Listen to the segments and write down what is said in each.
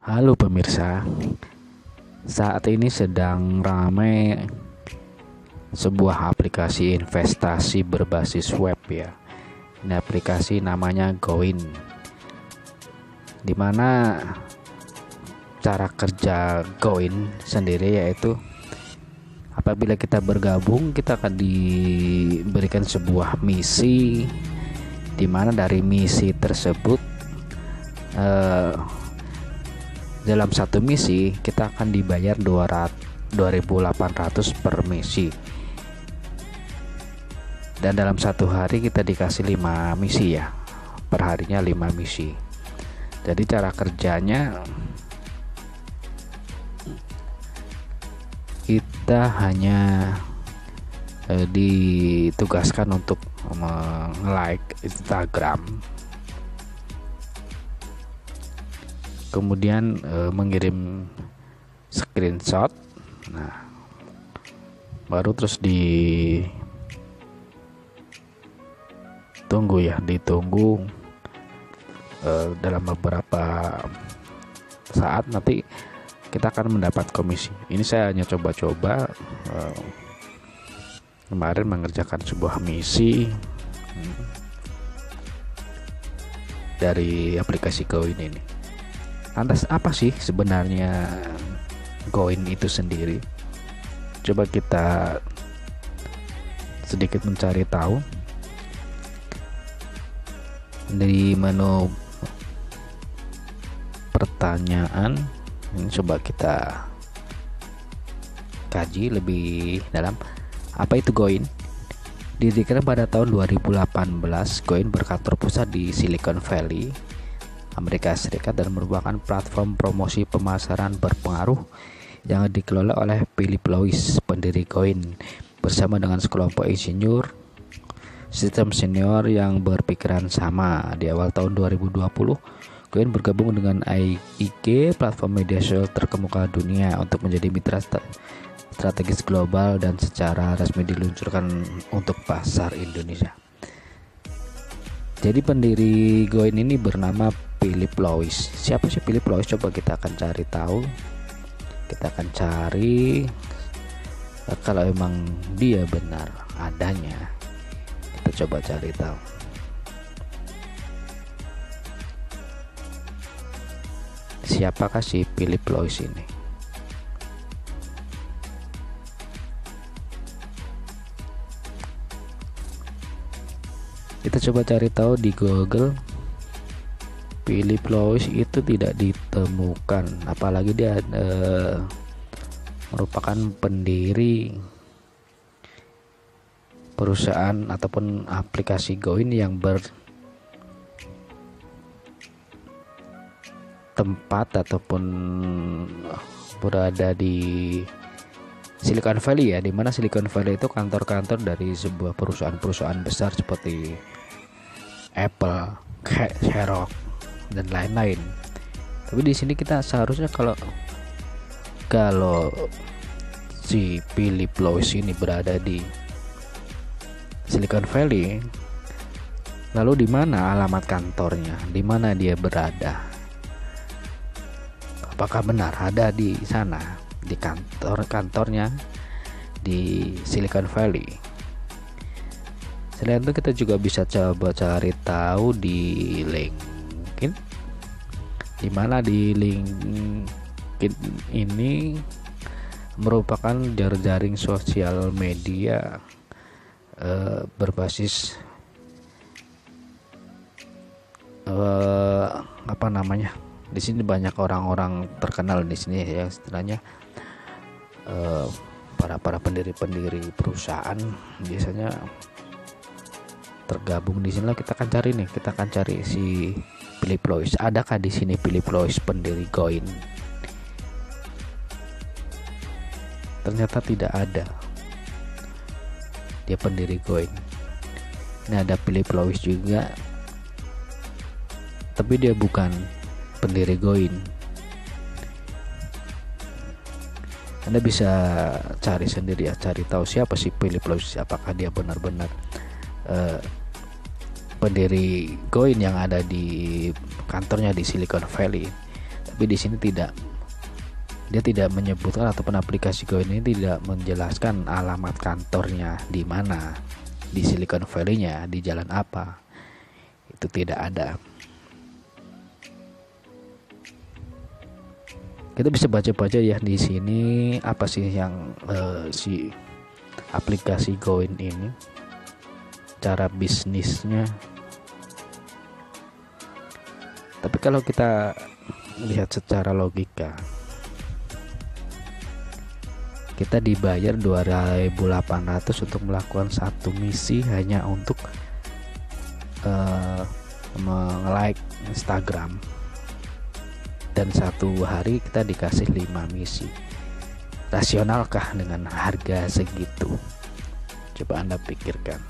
Halo pemirsa, saat ini sedang ramai sebuah aplikasi investasi berbasis web ya. Ini aplikasi namanya Goin, dimana cara kerja Goin sendiri yaitu apabila kita bergabung kita akan diberikan sebuah misi, dimana dari misi tersebut dalam satu misi kita akan dibayar 2.800 per misi, dan dalam satu hari kita dikasih 5 misi ya, per harinya 5 misi. Jadi cara kerjanya kita hanya ditugaskan untuk like Instagram, kemudian mengirim screenshot, nah baru terus ditunggu dalam beberapa saat nanti kita akan mendapat komisi. Ini saya hanya coba-coba kemarin mengerjakan sebuah misi dari aplikasi Goin ini. Lantas apa sih sebenarnya Goin itu sendiri? Coba kita sedikit mencari tahu. Di menu pertanyaan ini coba kita kaji lebih dalam. Apa itu Goin? Didirikan pada tahun 2018, Goin berkantor pusat di Silicon Valley, Amerika Serikat, dan merupakan platform promosi pemasaran berpengaruh yang dikelola oleh Philip Lois, pendiri Goin, bersama dengan sekelompok insinyur sistem senior yang berpikiran sama. Di awal tahun 2020, Goin bergabung dengan IG, platform media sosial terkemuka dunia, untuk menjadi mitra strategis global dan secara resmi diluncurkan untuk pasar Indonesia. Jadi pendiri Goin ini bernama Philip Lois. Siapa sih Philip Lois? Coba kita akan cari tahu. Kita akan cari kalau emang dia benar adanya. Kita coba cari tahu. Siapakah si Philip Lois ini? Kita coba cari tahu di Google. Philip Lois itu tidak ditemukan, apalagi dia merupakan pendiri perusahaan ataupun aplikasi Goin yang bertempat ataupun berada di Silicon Valley ya, dimana Silicon Valley itu kantor-kantor dari sebuah perusahaan-perusahaan besar seperti Apple, Xerox, dan lain-lain. Tapi di sini kita seharusnya kalau si Philip Lois ini berada di Silicon Valley, lalu di mana alamat kantornya? Di mana dia berada? Apakah benar ada di sana, di kantornya di Silicon Valley? Selain itu kita juga bisa coba cari tahu di LinkedIn, di mana di LinkedIn ini merupakan jaring sosial media berbasis di sini banyak orang-orang terkenal di sini ya, istilahnya para pendiri perusahaan biasanya tergabung di sini. Kita akan cari si Philip Lois. Adakah di sini Philip Lois, pendiri Goin? Ternyata tidak ada. Dia pendiri Goin. Ini ada Philip Lois juga, tapi dia bukan pendiri Goin. Anda bisa cari sendiri ya, cari tahu siapa sih Philip Lois, apakah dia benar-benar pendiri Goin yang ada di kantornya di Silicon Valley. Tapi di sini dia tidak menyebutkan, ataupun aplikasi Goin ini tidak menjelaskan alamat kantornya di mana, di Silicon Valley-nya di jalan apa. Itu tidak ada. Kita bisa baca-baca ya di sini apa sih yang si aplikasi Goin ini, cara bisnisnya. Tapi kalau kita lihat secara logika, kita dibayar 2.800 untuk melakukan satu misi hanya untuk nge-like Instagram, dan satu hari kita dikasih 5 misi. Rasionalkah dengan harga segitu? Coba Anda pikirkan.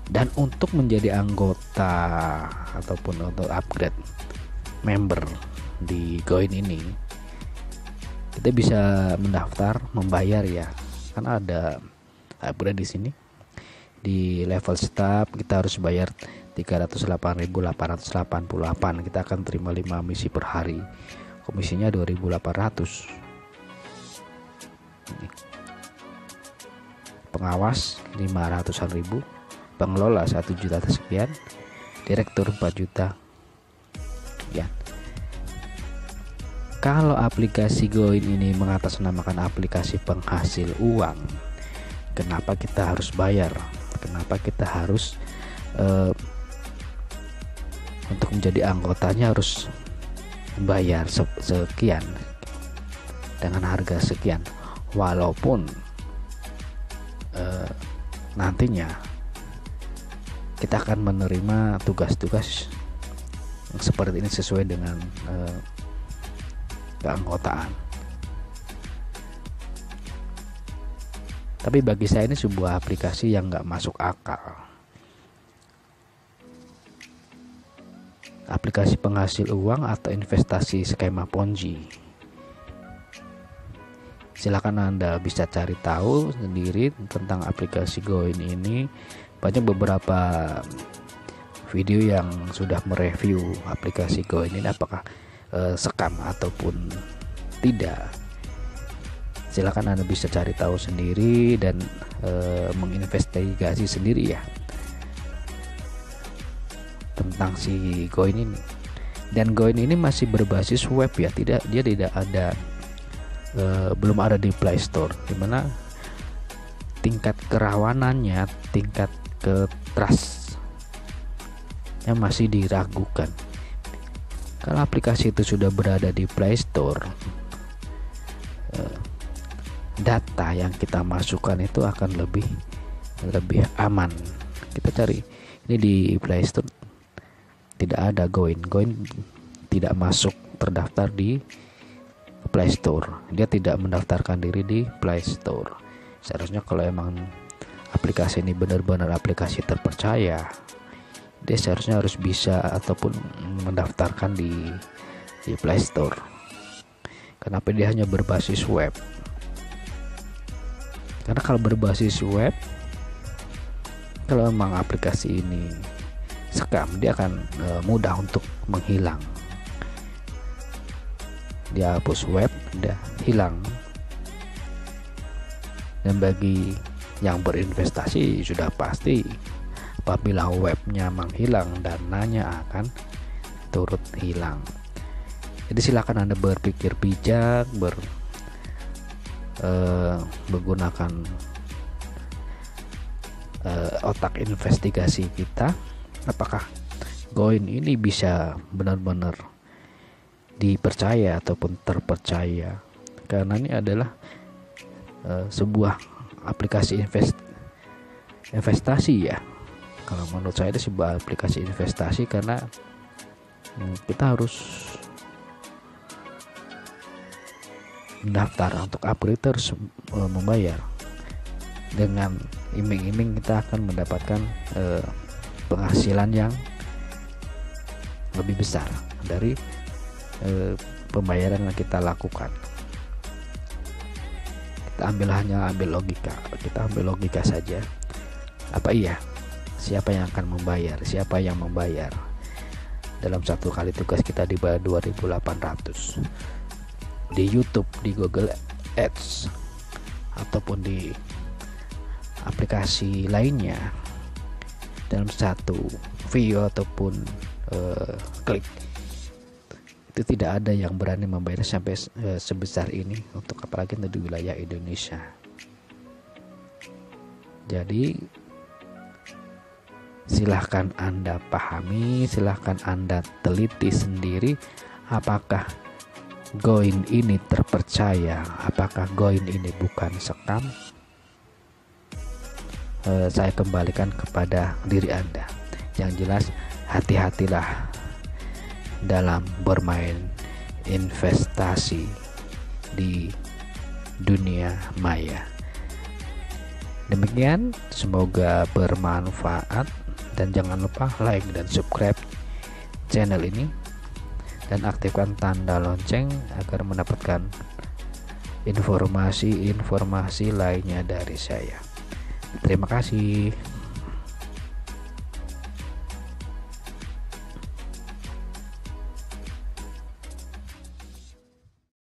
Dan untuk menjadi anggota ataupun untuk upgrade member di Goin ini, kita bisa mendaftar, membayar ya. Kan ada upgrade di sini. Di level staff kita harus bayar 308.888. Kita akan terima 5 misi per hari. Komisinya 2.800. Pengawas 500-an ribu, pengelola 1 juta sekian, direktur 4 juta ya. Kalau aplikasi Goin ini mengatasnamakan aplikasi penghasil uang, kenapa kita harus bayar? Kenapa kita harus untuk menjadi anggotanya harus bayar sekian dengan harga sekian, walaupun nantinya kita akan menerima tugas-tugas yang seperti ini sesuai dengan keanggotaan. Tapi bagi saya ini sebuah aplikasi yang nggak masuk akal. Aplikasi penghasil uang atau investasi skema Ponzi. Silakan Anda bisa cari tahu sendiri tentang aplikasi Goin ini. Banyak beberapa video yang sudah mereview aplikasi Goin ini apakah scam ataupun tidak. Silakan Anda bisa cari tahu sendiri dan menginvestigasi sendiri ya tentang si Goin ini. Dan Goin ini masih berbasis web ya, dia tidak ada belum ada di Play Store, dimana tingkat kerawanannya, tingkat trustnya masih diragukan. Kalau aplikasi itu sudah berada di Play Store, data yang kita masukkan itu akan lebih aman. Kita cari ini di Play Store, tidak ada Goin tidak masuk terdaftar di Play Store. Dia tidak mendaftarkan diri di Play Store. Seharusnya kalau emang aplikasi ini benar-benar aplikasi terpercaya, dia seharusnya harus bisa ataupun mendaftarkan di Play Store. Kenapa dia hanya berbasis web? Karena kalau berbasis web, kalau memang aplikasi ini scam, dia akan mudah untuk menghilang. Dia hapus web, dia hilang. Dan bagi yang berinvestasi sudah pasti apabila webnya menghilang, dananya akan turut hilang. Jadi silakan Anda berpikir bijak, menggunakan otak investigasi kita, apakah Goin ini bisa benar-benar dipercaya ataupun terpercaya. Karena ini adalah sebuah aplikasi investasi ya. Kalau menurut saya itu sebuah aplikasi investasi, karena kita harus mendaftar untuk upgrade, harus membayar. Dengan iming-iming kita akan mendapatkan penghasilan yang lebih besar dari pembayaran yang kita lakukan. Kita ambil logika saja. Apa iya siapa yang akan membayar, siapa yang membayar. Dalam satu kali tugas kita dibayar 2.800 di YouTube, di Google Ads ataupun di aplikasi lainnya. Dalam satu video ataupun klik itu tidak ada yang berani membayar sampai sebesar ini, untuk apalagi untuk di wilayah Indonesia. Jadi silahkan Anda pahami, silahkan Anda teliti sendiri apakah Goin ini terpercaya, apakah Goin ini bukan scam. Saya kembalikan kepada diri Anda. Yang jelas hati-hatilah dalam bermain investasi di dunia maya. Demikian, semoga bermanfaat, dan jangan lupa like dan subscribe channel ini dan aktifkan tanda lonceng agar mendapatkan informasi-informasi lainnya dari saya. Terima kasih.